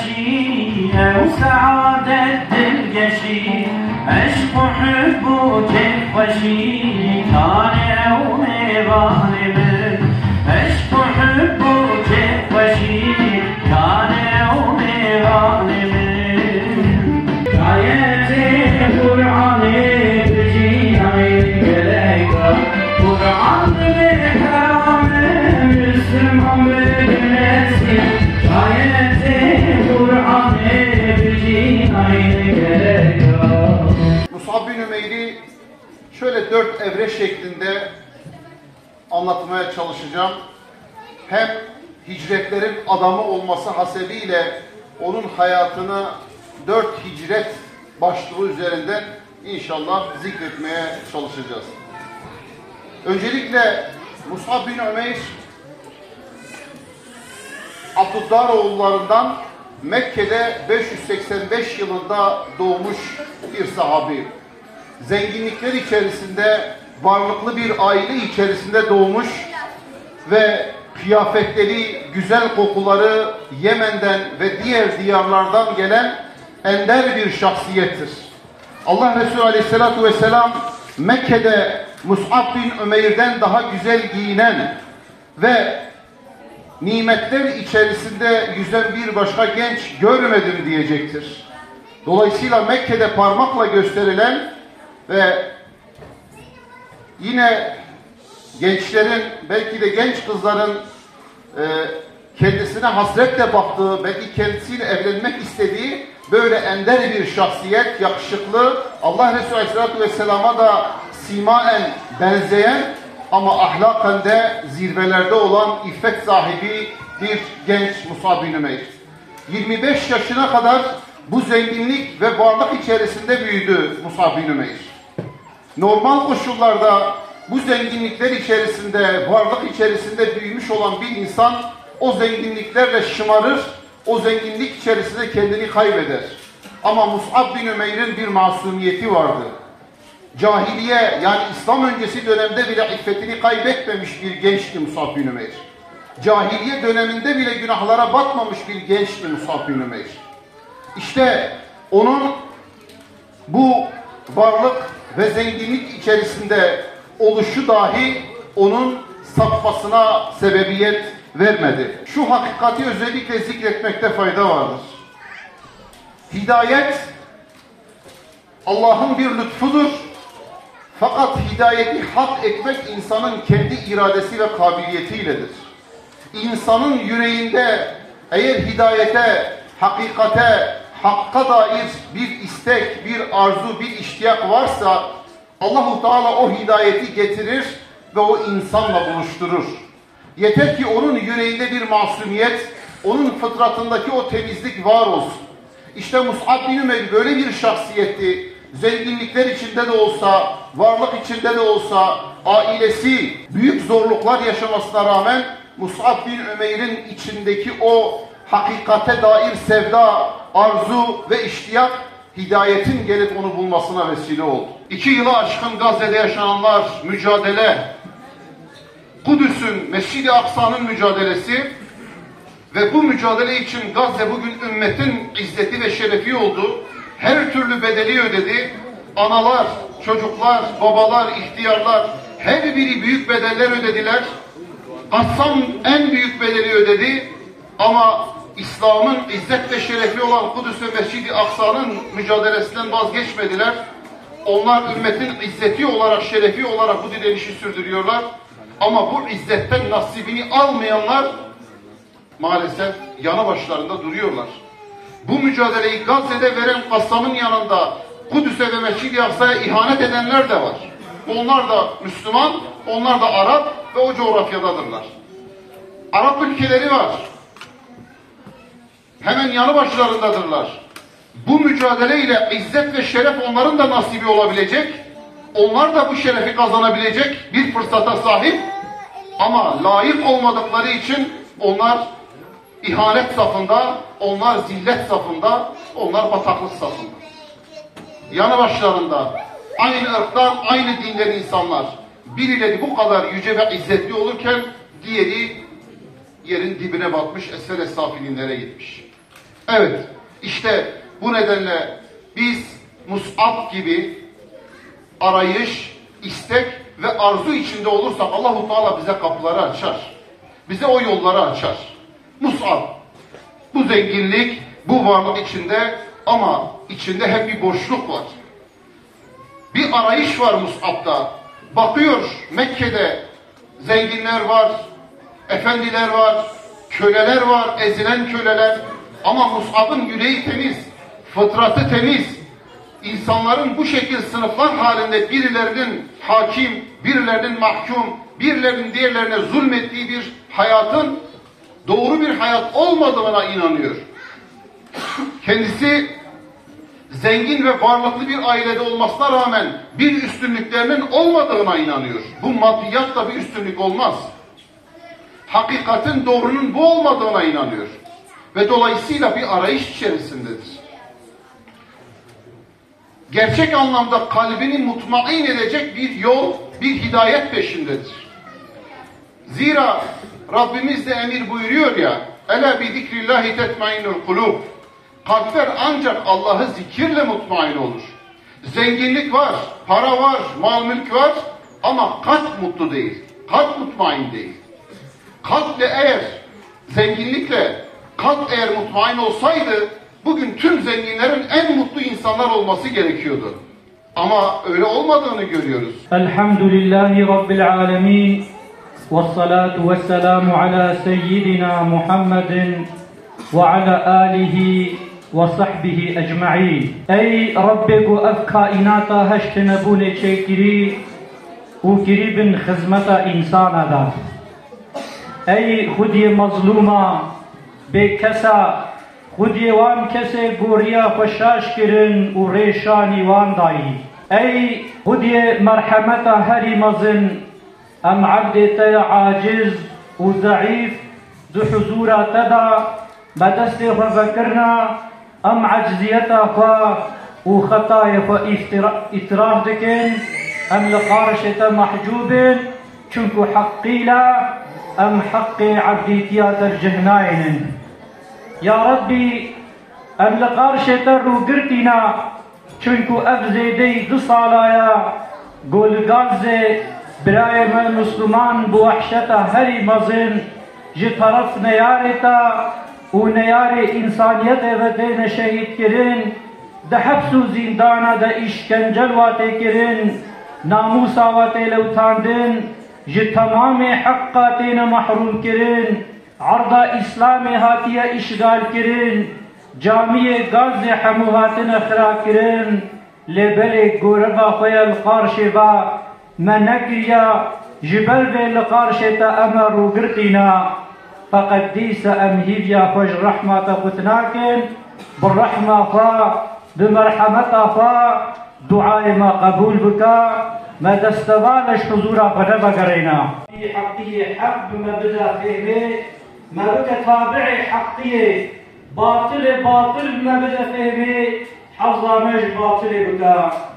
وشي وسعادة القشي عشق وحب وكيف وشي كان وميضان من عشق وحب وكيف وشي كان وميضان من حياتي قرآني تجي عين قليقة قرآن بالحرام باسم عمر بنفسي Mus'ab bin Ümeyr'i şöyle 4 evre şeklinde anlatmaya çalışacağım. Hem hicretlerin adamı olması hasebiyle onun hayatını 4 hicret başlığı üzerinden inşallah zikretmeye çalışacağız. Öncelikle Mus'ab bin Ümeyr Abdüddaroğullarından Mekke'de 585 yılında doğmuş bir sahabi. Zenginlikler içerisinde, varlıklı bir aile içerisinde doğmuş ve kıyafetleri, güzel kokuları Yemen'den ve diğer diyarlardan gelen ender bir şahsiyettir. Allah Resulü Aleyhisselatü Vesselam Mekke'de Mus'ab bin Ümeyr'den daha güzel giyinen ve nimetler içerisinde yüzen bir başka genç görmedim diyecektir. Dolayısıyla Mekke'de parmakla gösterilen ve yine gençlerin, belki de genç kızların kendisine hasretle baktığı, belki kendisiyle evlenmek istediği böyle ender bir şahsiyet, yakışıklı, Allah Resulü Aleyhisselatü Vesselam'a da simaen benzeyen ama ahlaken de zirvelerde olan iffet sahibi bir genç Mus'ab bin Ümeyr. 25 yaşına kadar bu zenginlik ve varlık içerisinde büyüdü Mus'ab bin Ümeyr. Normal koşullarda bu zenginlikler içerisinde, varlık içerisinde büyümüş olan bir insan o zenginliklerle şımarır, o zenginlik içerisinde kendini kaybeder. Ama Mus'ab bin Ümeyr'in bir masumiyeti vardı. Cahiliye, yani İslam öncesi dönemde bile iffetini kaybetmemiş bir gençti Mus'ab bin Ümeyr. Cahiliye döneminde bile günahlara batmamış bir gençti Mus'ab bin Ümeyr. İşte onun bu varlık ve zenginlik içerisinde oluşu dahi onun sapmasına sebebiyet vermedi. Şu hakikati özellikle zikretmekte fayda vardır. Hidayet Allah'ın bir lütfudur. Fakat hidayeti hak etmek insanın kendi iradesi ve kabiliyetiyledir. İnsanın yüreğinde eğer hidayete, hakikate, hakka dair bir istek, bir arzu, bir iştiyak varsa Allah-u Teala o hidayeti getirir ve o insanla buluşturur. Yeter ki onun yüreğinde bir masumiyet, onun fıtratındaki o temizlik var olsun. İşte Mus'ab bin Ümeyr böyle bir şahsiyetti. Zenginlikler içinde de olsa, varlık içinde de olsa, ailesi büyük zorluklar yaşamasına rağmen Mus'ab bin Ümeyr'in içindeki o hakikate dair sevda, arzu ve iştiyak hidayetin gelip onu bulmasına vesile oldu. 2 yılı aşkın Gazze'de yaşananlar, mücadele, Kudüs'ün, Mescid-i Aksa'nın mücadelesi ve bu mücadele için Gazze bugün ümmetin izzeti ve şerefi oldu. Her türlü bedeli ödedi. Analar, çocuklar, babalar, ihtiyarlar her biri büyük bedeller ödediler. Kassam en büyük bedeli ödedi. Ama İslam'ın izzet ve şerefi olan Kudüs ve Mescid-i Aksa'nın mücadelesinden vazgeçmediler. Onlar ümmetin izzeti olarak, şerefi olarak bu direnişi sürdürüyorlar. Ama bu izzetten nasibini almayanlar maalesef yanı başlarında duruyorlar. Bu mücadeleyi Gazze'de veren Kassam'ın yanında Kudüs'e ve Mescid-i Aksa'ya ihanet edenler de var. Onlar da Müslüman, onlar da Arap ve o coğrafyadadırlar. Arap ülkeleri var. Hemen yanı başlarındadırlar. Bu mücadeleyle izzet ve şeref onların da nasibi olabilecek. Onlar da bu şerefi kazanabilecek bir fırsata sahip. Ama layık olmadıkları için onlar ihanet safında, onlar zillet safında, onlar bataklık safında. Yanı başlarında aynı ırktan, aynı dinden insanlar birileri bu kadar yüce ve izzetli olurken diğeri yerin dibine batmış, esfel-i safilinlere gitmiş. Evet, işte bu nedenle biz Mus'ab gibi arayış, istek ve arzu içinde olursak Allah-u Teala bize kapıları açar. Bize o yolları açar. Mus'ab, bu zenginlik, bu varlık içinde ama içinde hep bir boşluk var. Bir arayış var Mus'ab'da. Bakıyor Mekke'de zenginler var, efendiler var, köleler var, ezilen köleler. Ama Mus'ab'ın yüreği temiz, fıtratı temiz. İnsanların bu şekilde sınıflar halinde birilerinin hakim, birilerinin mahkum, birilerinin diğerlerine zulmettiği bir hayatın doğru bir hayat olmadığına inanıyor. Kendisi zengin ve varlıklı bir ailede olmasına rağmen bir üstünlüklerinin olmadığına inanıyor. Bu maddiyatla bir üstünlük olmaz. Hakikatin, doğrunun bu olmadığına inanıyor. Ve dolayısıyla bir arayış içerisindedir. Gerçek anlamda kalbini mutmain edecek bir yol, bir hidayet peşindedir. Zira Rabbimiz de emir buyuruyor ya, Ela bi zikrillahi tetmainul kulub. Kalpler ancak Allah'ı zikirle mutmain olur. Zenginlik var, para var, mal mülk var ama kalp mutlu değil. Kalp mutmain değil. Kalple eğer, zenginlikle kalp eğer mutmain olsaydı bugün tüm zenginlerin en mutlu insanlar olması gerekiyordu. Ama öyle olmadığını görüyoruz. Elhamdülillahi Rabbil alemin. Vessalatu vesselamu ala seyyidina Muhammedin ve ala alihi ve sahbihi ecma'in. Ey Rabbiku ev kainata heştenebune çekiri u giribin hizmeta insana da. Ey Hudi mazluma bekesa Hudi wan kese goriya fashash kirin u reşani wan dayi. Ey Hudi merhameta heri mazin ام عبدت عاجز وضعيف ذو حضور تدا بدست فذكرنا ام عجزيتا فا وخطايا فاطراف دكن ام لقارشة محجوب چونكو حقي لا ام حق عبديتيات الجهنين يا ربي ام لقارشة روغرتنا چونكو افزيدي دو صالايا قول غازي برای من مسلمان بو وحشتا هری مزن جی طرف نیارتا و نیار انسانیت و دین شهید کرن ده حبس و زندانا ده اشکنجل واته کرن ناموسا واته لوتاندن جی تمام حقاتین محروم کرن عرضا اسلام هاتیه اشغال کرن جامعه گاز حموهاتن اخرا کرن لبل گوربا خوی القارش با من نقريا جبل بين لقارشة أمر وقرتنا فقد ديس أمهيبيا فج رحمة قتناكن بالرحمة فا بمرحمة فا دعاء ما قبول بكا ما دستوالش حضورا فنبا قرينا في حقية حق ما بدا فهمه ما بدا تابعي حقية باطل باطل ما بدا فهمه حظا مش باطل بكا